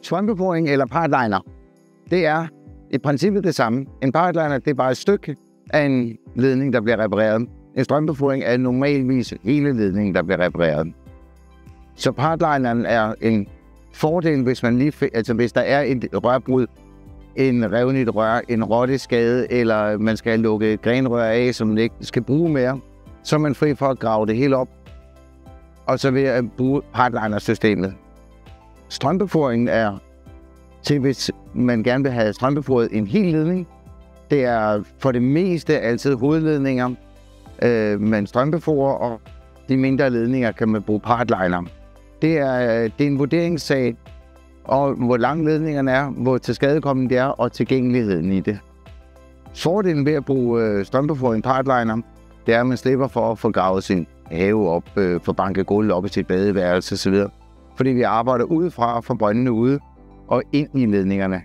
Strømbeboring eller pipeline, det er i princippet det samme. En pipeline, det er bare et stykke af en ledning, der bliver repareret. En strømbeboring er normalvis hele ledningen, der bliver repareret. Så pipelineren er en fordel, hvis hvis der er et rørbrud, en reven i et rør, en rotteskade, eller man skal lukke et grenrør af, som man ikke skal bruge mere, så er man fri for at grave det hele op, og så ved at bruge pipeline-systemet. Strømbeforingen er til, hvis man gerne vil have strømbeforet en hel ledning. Det er for det meste altid hovedledninger, man strømbeforer, og de mindre ledninger kan man bruge pipeliner. Det er en vurderingssag, og hvor lang ledningerne er, hvor tilskadekommende det er, og tilgængeligheden i det. Fordelen ved at bruge strømbeforing pipeliner, det er, at man slipper for at få gravet sin have op, for banke gulv op i sit badeværelse osv. Fordi vi arbejder udefra fra brøndene ude og ind i ledningerne.